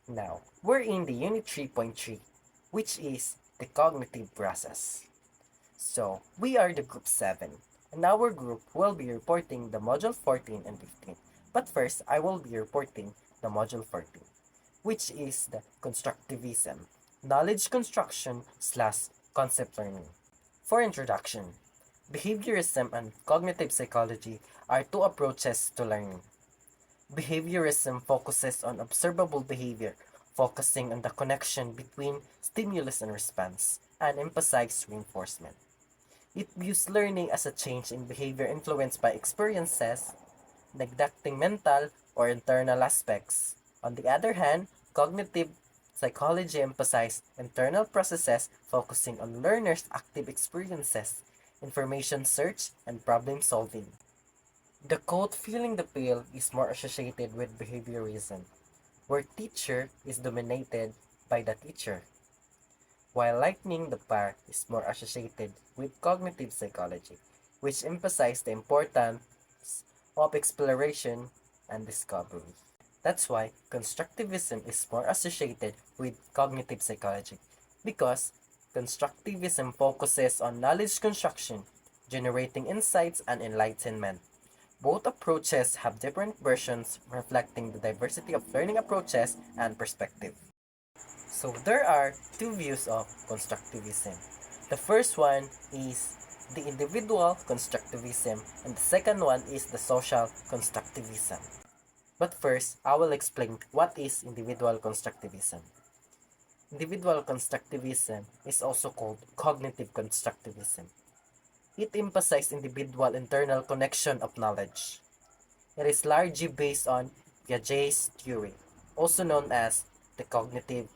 Now, we're in the Unit 3.3, which is the cognitive process. So, we are the Group 7, and our group will be reporting the Module 14 and 15. But first, I will be reporting the Module 14, which is the Constructivism, Knowledge Construction slash Concept Learning. For introduction, behaviorism and cognitive psychology are two approaches to learning. Behaviorism focuses on observable behavior, focusing on the connection between stimulus and response, and emphasizes reinforcement. It views learning as a change in behavior influenced by experiences, neglecting mental or internal aspects. On the other hand, cognitive psychology emphasizes internal processes focusing on learners' active experiences, information search, and problem solving. The quote feeling the pill is more associated with behaviorism, where teacher is dominated by the teacher, while lightning the fire is more associated with cognitive psychology, which emphasizes the importance of exploration and discovery. That's why constructivism is more associated with cognitive psychology, because constructivism focuses on knowledge construction, generating insights and enlightenment. Both approaches have different versions reflecting the diversity of learning approaches and perspective. So there are two views of constructivism. The first one is the individual constructivism and the second one is the social constructivism. But first, I will explain what is individual constructivism. Individual constructivism is also called cognitive constructivism. It emphasizes individual internal connection of knowledge. It is largely based on Piaget's theory, also known as the cognitive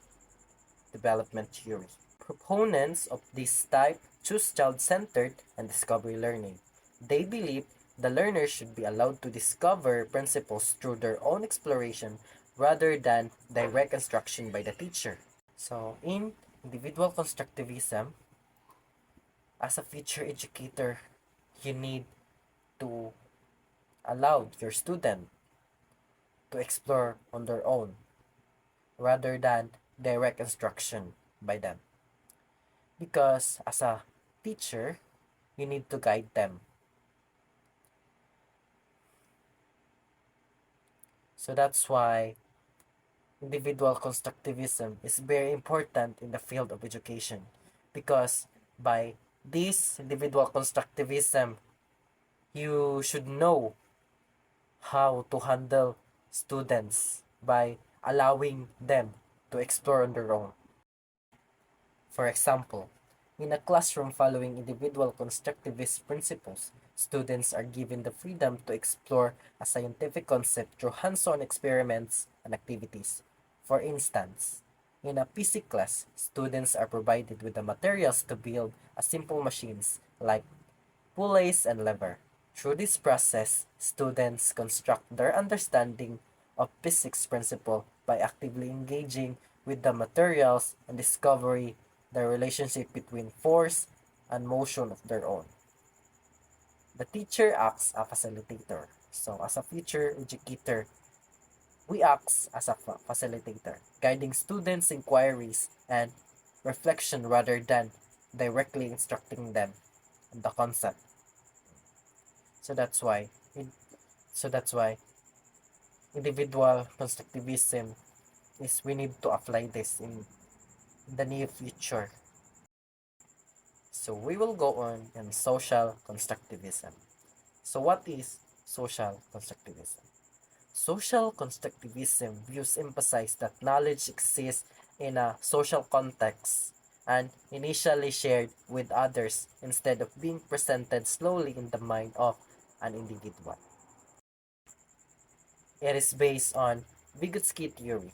development theory. Proponents of this type choose child-centered and discovery learning. They believe the learner should be allowed to discover principles through their own exploration rather than direct instruction by the teacher. So, in individual constructivism, as a future educator, you need to allow your student to explore on their own rather than direct instruction by them. Because as a teacher, you need to guide them. So that's why individual constructivism is very important in the field of education, because by this individual constructivism, you should know how to handle students by allowing them to explore on their own. For example, in a classroom following individual constructivist principles, students are given the freedom to explore a scientific concept through hands-on experiments and activities. For instance, in a physics class, students are provided with the materials to build a simple machines like pulleys and lever. Through this process, students construct their understanding of physics principle by actively engaging with the materials and discovery the relationship between force and motion of their own. The teacher acts as a facilitator. So as a future educator, we act as a facilitator, guiding students' inquiries and reflection rather than directly instructing them on the concept. So that's why it, so that's why individual constructivism is we need to apply this in the near future. So we will go on in social constructivism. So what is social constructivism? Social constructivism views emphasize that knowledge exists in a social context and initially shared with others instead of being presented slowly in the mind of an individual. It is based on Vygotsky theory.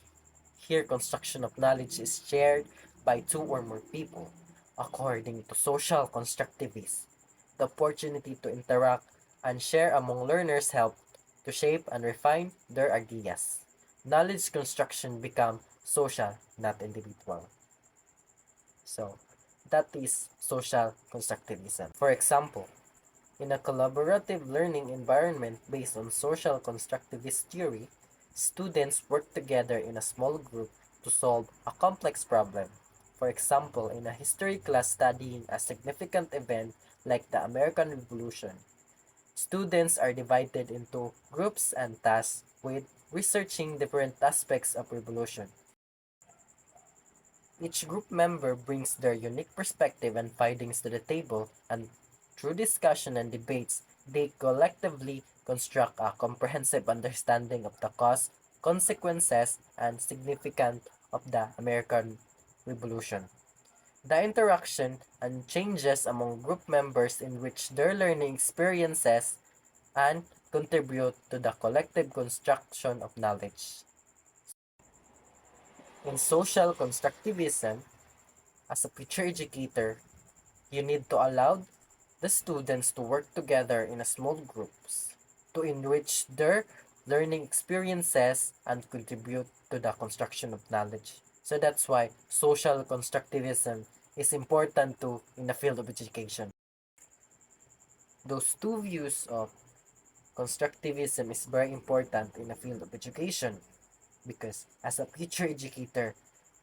Here, construction of knowledge is shared by two or more people. According to social constructivists, the opportunity to interact and share among learners help to shape and refine their ideas. Knowledge construction become social, not individual. So, that is social constructivism. For example, in a collaborative learning environment based on social constructivist theory, students work together in a small group to solve a complex problem. For example, in a history class studying a significant event like the American Revolution, students are divided into groups and tasks with researching different aspects of revolution. Each group member brings their unique perspective and findings to the table, and through discussion and debates, they collectively construct a comprehensive understanding of the cause, consequences, and significance of the American Revolution. The interaction and changes among group members enrich their learning experiences and contribute to the collective construction of knowledge. In social constructivism, as a future educator, you need to allow the students to work together in a small groups to enrich their learning experiences and contribute to the construction of knowledge. So that's why social constructivism is important too in the field of education. Those two views of constructivism is very important in the field of education because as a future educator,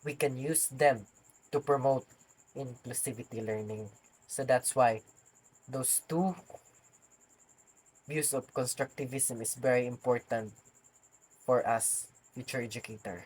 we can use them to promote inclusivity learning. So that's why those two views of constructivism is very important for us future educator.